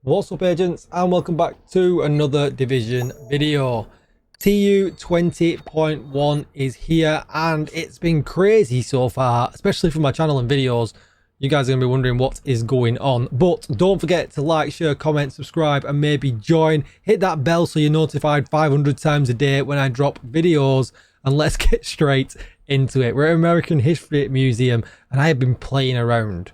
What's up, agents, and welcome back to another Division video. TU 20.1 is here and it's been crazy so far, especially for my channel and videos. You guys are going to be wondering what is going on, but don't forget to like, share, comment, subscribe, and maybe join. Hit that bell so you're notified 500 times a day when I drop videos, and let's get straight into it. We're at American History Museum and I have been playing around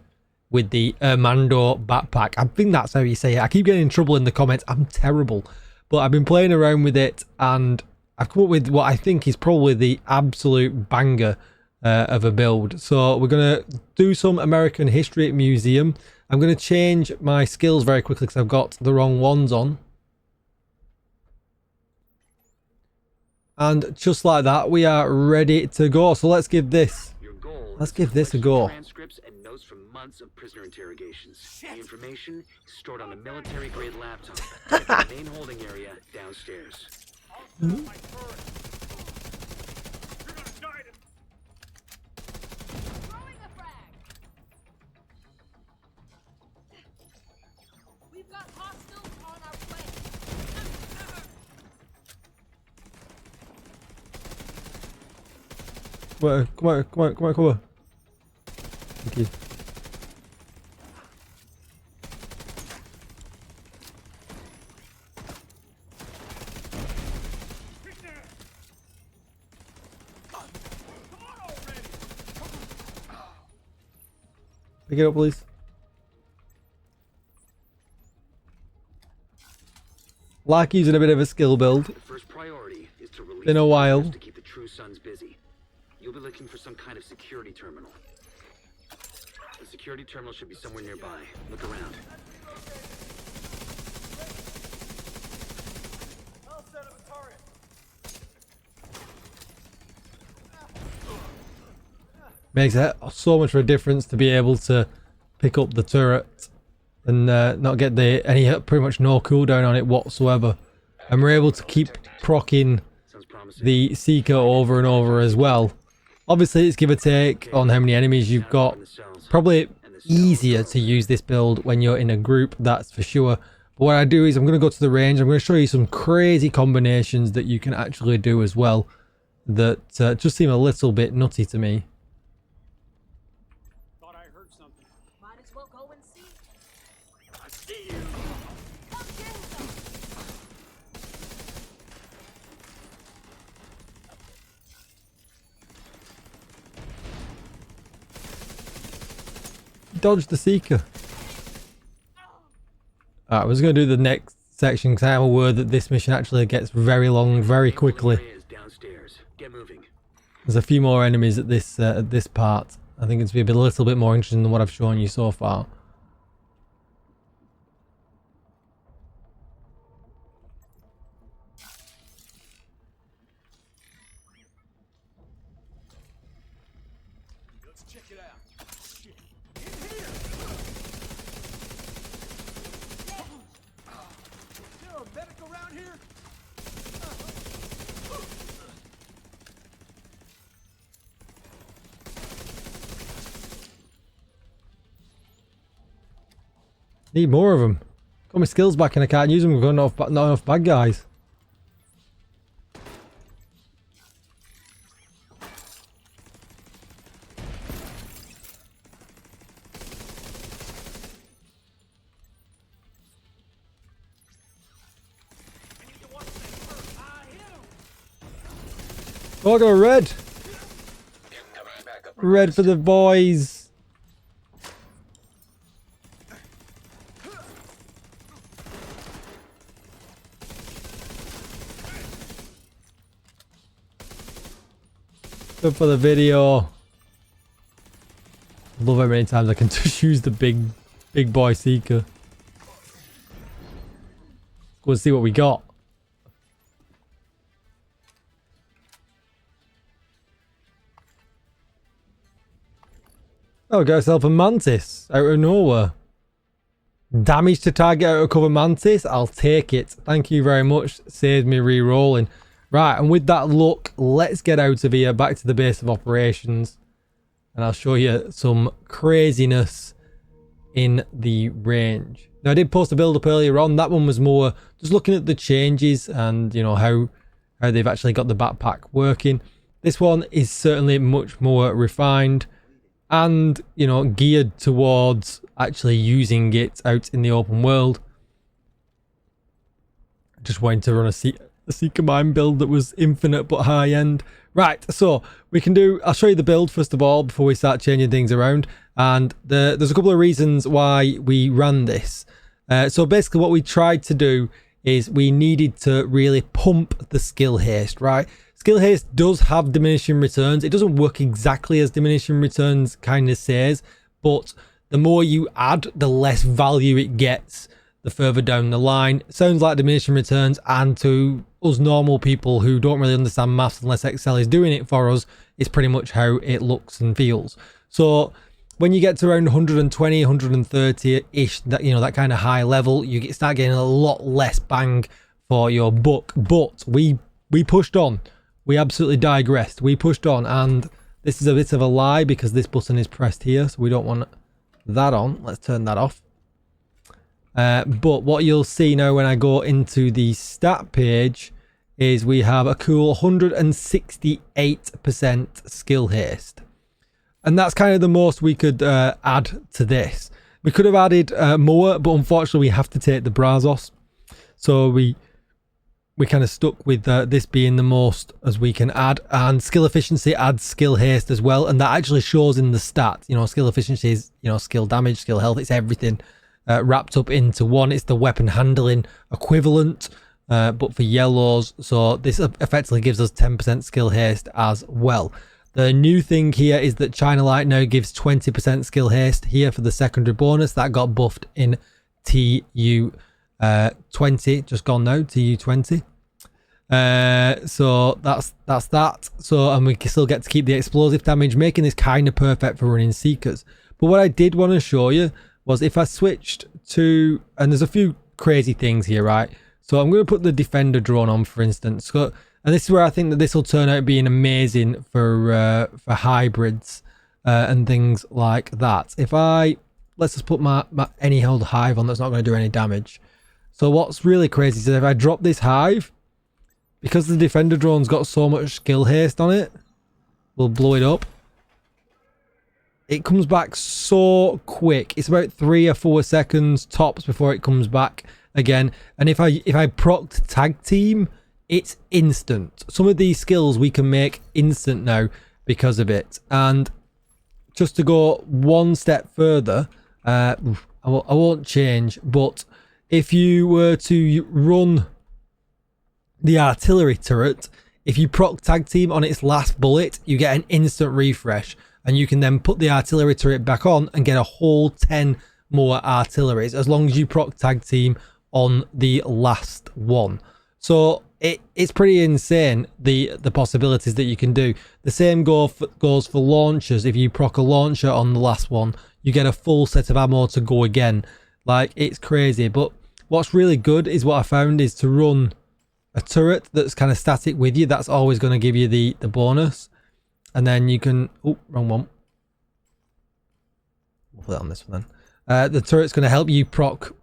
with the Armando backpack. I think that's how you say it. I keep getting in trouble in the comments. I'm terrible. But I've been playing around with it and I've come up with what I think is probably the absolute banger of a build. So we're going to do some American History Museum. I'm going to change my skills very quickly because I've got the wrong ones on. And just like that, we are ready to go. So let's give this a go. From months of prisoner interrogations. The information is stored on a military-grade laptop in the main holding area downstairs. We've got hostiles on our way. Come on. Thank you. Pick it up, please. Like using a bit of a skill build. The first priority is to release Been a while. to keep the True Sons busy. You'll be looking for some kind of security terminal. The security terminal should be somewhere nearby. Look around. Makes it so much of a difference to be able to pick up the turret and not get any pretty much no cooldown on it whatsoever. And we're able to keep proccing the Seeker over and over as well. Obviously it's give or take on how many enemies you've got. Probably easier to use this build when you're in a group, that's for sure. But what I do is I'm going to go to the range. I'm going to show you some crazy combinations that you can actually do as well that just seem a little bit nutty to me. Might as well go and see. I see you. Come get them. Dodge the Seeker. Alright, we're just going to do the next section because I am aware that this mission actually gets very long very quickly. Downstairs. Get moving. There's a few more enemies at this part. I think it's going to be a little bit more interesting than what I've shown you so far. Let's check it out. Shit. In here! Is there a medic around here? Need more of them. Got my skills back and I can't use them. We've got not enough bad guys. Oh, I got a red. Red for the boys. Good for the video. Love how many times I can just use the big boy Seeker. Go and see what we got. Oh, got yourself a mantis out of nowhere. Damage to target out of cover mantis. I'll take it. Thank you very much. Saves me re-rolling. Right, and with that look, let's get out of here, back to the base of operations. And I'll show you some craziness in the range. Now I did post a build up earlier on. That one was more just looking at the changes and, you know, how they've actually got the backpack working. This one is certainly much more refined and, you know, geared towards actually using it out in the open world. Just wanting to run a Seeker Mine build that was infinite but high end. Right, so we can do, I'll show you the build first of all before we start changing things around. And there's a couple of reasons why we ran this. So basically what we tried to do is we needed to really pump the skill haste, right? Skill haste does have diminishing returns. It doesn't work exactly as diminishing returns kind of says, but the more you add, the less value it gets the further down the line. Sounds like diminishing returns, and to us normal people who don't really understand maths unless Excel is doing it for us, is pretty much how it looks and feels. So when you get to around 120, 130-ish, that, you know, that kind of high level, you start getting a lot less bang for your buck. But we pushed on. We absolutely digressed. We pushed on, and this is a bit of a lie because this button is pressed here, so we don't want that on. Let's turn that off. But what you'll see now when I go into the stat page is we have a cool 168% skill haste. And that's kind of the most we could add to this. We could have added more, but unfortunately we have to take the Brazos. So we kind of stuck with this being the most as we can add. And skill efficiency adds skill haste as well. And that actually shows in the stats. You know, skill efficiency is, you know, skill damage, skill health. It's everything wrapped up into one. It's the weapon handling equivalent, but for yellows. So this effectively gives us 10% skill haste as well. The new thing here is that China Light now gives 20% skill haste here for the secondary bonus. That got buffed in TU 20, just gone now, TU 20. So that's that. So, and we still get to keep the explosive damage, making this kind of perfect for running Seekers. But what I did want to show you was if I switched to, and there's a few crazy things here, right? So I'm going to put the Defender drone on, for instance. So, and this is where I think that this will turn out being amazing for hybrids and things like that. If let's just put my any held hive on that's not going to do any damage. So what's really crazy is if I drop this hive, because the Defender drone's got so much skill haste on it, we'll blow it up. It comes back so quick. It's about 3 or 4 seconds tops before it comes back again. And if I procced tag team, it's instant. Some of these skills we can make instant now because of it. And just to go one step further, I won't change, but if you were to run the artillery turret, if you proc tag team on its last bullet, you get an instant refresh, and you can then put the artillery turret back on and get a whole 10 more artilleries as long as you proc tag team on the last one. So it's pretty insane, the possibilities that you can do. The same goes for launchers. If you proc a launcher on the last one, you get a full set of ammo to go again. Like, it's crazy. But what's really good is what I found is to run a turret that's kind of static with you. That's always going to give you the bonus. And then you can, oh, wrong one. We'll put it on this one then. The turret's going to help you proc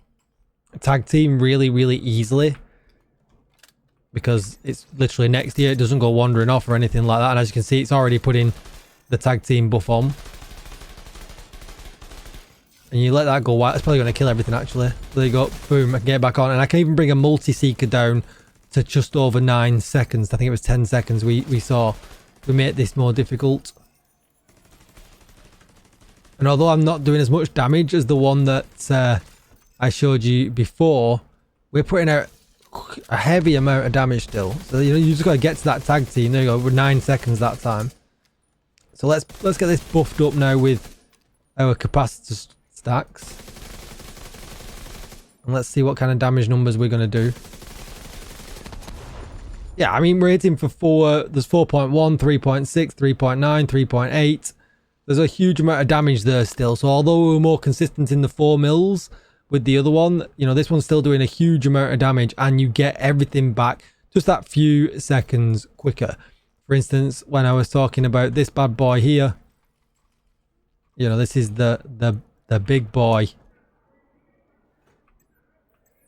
tag team really, really easily, because it's literally next to you. It doesn't go wandering off or anything like that. And as you can see, it's already putting the tag team buff on. And you let that go white. It's probably going to kill everything, actually. There you go. Boom. I can get it back on. And I can even bring a multi-seeker down to just over 9 seconds. I think it was 10 seconds we saw. We made this more difficult. And although I'm not doing as much damage as the one that I showed you before, we're putting out a heavy amount of damage still. So, you know, you just got to get to that tag team. There you go. We're 9 seconds that time. So let's get this buffed up now with our capacitor stacks. And let's see what kind of damage numbers we're going to do. Yeah, I mean, we're hitting for 4. There's 4.1, 3.6, 3.9, 3.8. There's a huge amount of damage there still. So although we're more consistent in the 4 mils with the other one, you know, this one's still doing a huge amount of damage, and you get everything back just that few seconds quicker. For instance, when I was talking about this bad boy here, you know, this is the big boy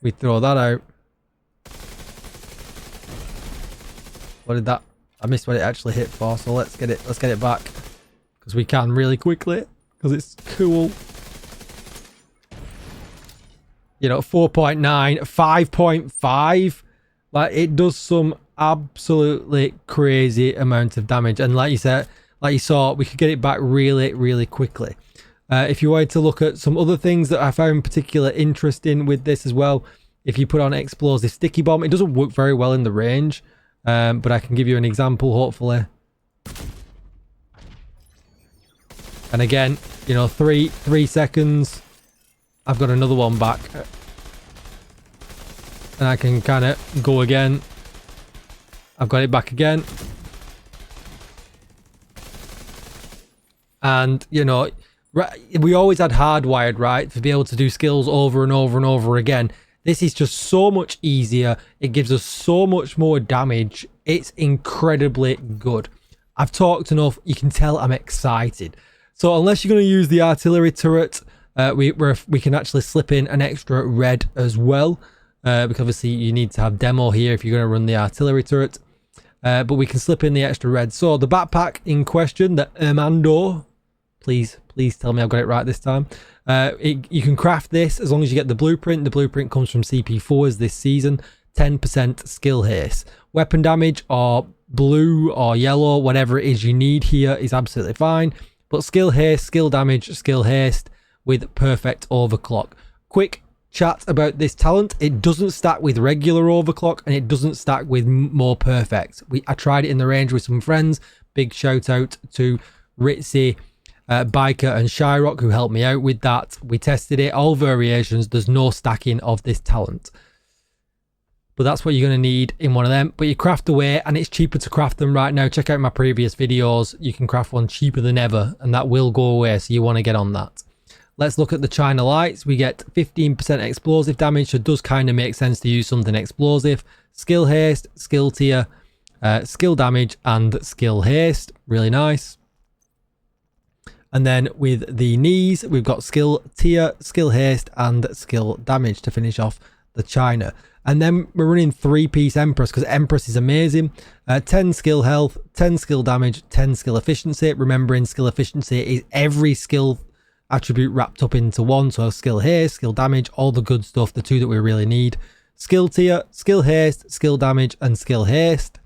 We throw that out. What did that? I missed what it actually hit for, so let's get it back. Because we can really quickly. Because it's cool. You know, 4.9, 5.5. Like, it does some absolutely crazy amount of damage. And like you said, like you saw, we could get it back really, really quickly. If you wanted to look at some other things that I found particular interesting with this as well, if you put on explosive sticky bomb, it doesn't work very well in the range, but I can give you an example, hopefully. And again, you know, three seconds, I've got another one back, and I can kind of go again. I've got it back again, and you know. We always had hardwired, right, to be able to do skills over and over and over again. This is just so much easier. It gives us so much more damage. It's incredibly good. I've talked enough. You can tell I'm excited. So unless you're going to use the artillery turret, we can actually slip in an extra red as well. Because obviously you need to have demo here if you're going to run the artillery turret. But we can slip in the extra red. So the backpack in question, the Armando, please tell me I've got it right this time. You can craft this as long as you get the blueprint. The blueprint comes from CP4s this season. 10% skill haste. Weapon damage or blue or yellow, whatever it is you need here is absolutely fine. But skill haste, skill damage, skill haste with perfect overclock. Quick chat about this talent. It doesn't stack with regular overclock and it doesn't stack with more perfect. I tried it in the range with some friends. Big shout out to Ritzy, Biker and Shyrock who helped me out with that. We tested it, all variations. There's no stacking of this talent, but that's what you're going to need in one of them. But you craft away and it's cheaper to craft them right now. Check out my previous videos. You can craft one cheaper than ever and that will go away, so you want to get on that. Let's look at the China Lights. We get 15% explosive damage, so it does kind of make sense to use something explosive. Skill haste, skill tier, skill damage and skill haste. Really nice. And then with the knees, we've got skill tier, skill haste, and skill damage to finish off the China. And then we're running 3-piece Empress because Empress is amazing. 10 skill health, 10 skill damage, 10 skill efficiency. Remembering skill efficiency is every skill attribute wrapped up into one. So skill haste, skill damage, all the good stuff, the two that we really need. Skill tier, skill haste, skill damage, and skill haste.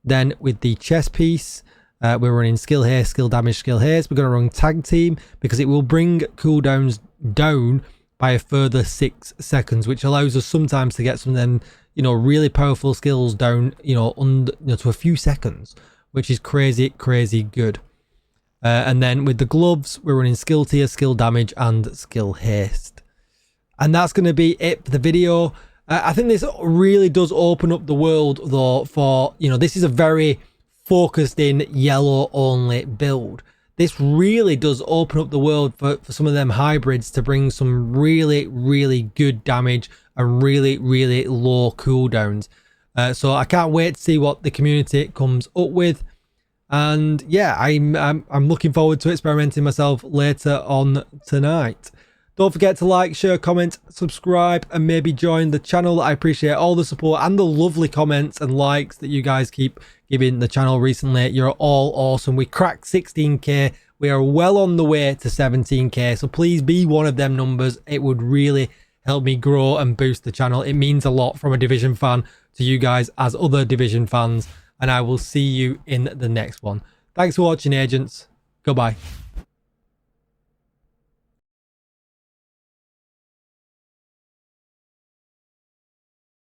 Then with the chest piece, we're running skill haste, skill damage, skill haste. We're going to run tag team because it will bring cooldowns down by a further 6 seconds, which allows us sometimes to get some of them, you know, really powerful skills down, to a few seconds, which is crazy good. And then with the gloves, we're running skill tier, skill damage, and skill haste. And that's going to be it for the video. I think this really does open up the world though for, this is a very focused in yellow only build. This really does open up the world for some of them hybrids to bring some really good damage and really low cooldowns. So I can't wait to see what the community comes up with. And yeah, I'm looking forward to experimenting myself later on tonight. Don't forget to like, share, comment, subscribe, and maybe join the channel. I appreciate all the support and the lovely comments and likes that you guys keep giving the channel recently. You're all awesome. We cracked 16k. We are well on the way to 17k. So please be one of them numbers. It would really help me grow and boost the channel. It means a lot from a Division fan to you guys as other Division fans. And I will see you in the next one. Thanks for watching, agents. Goodbye.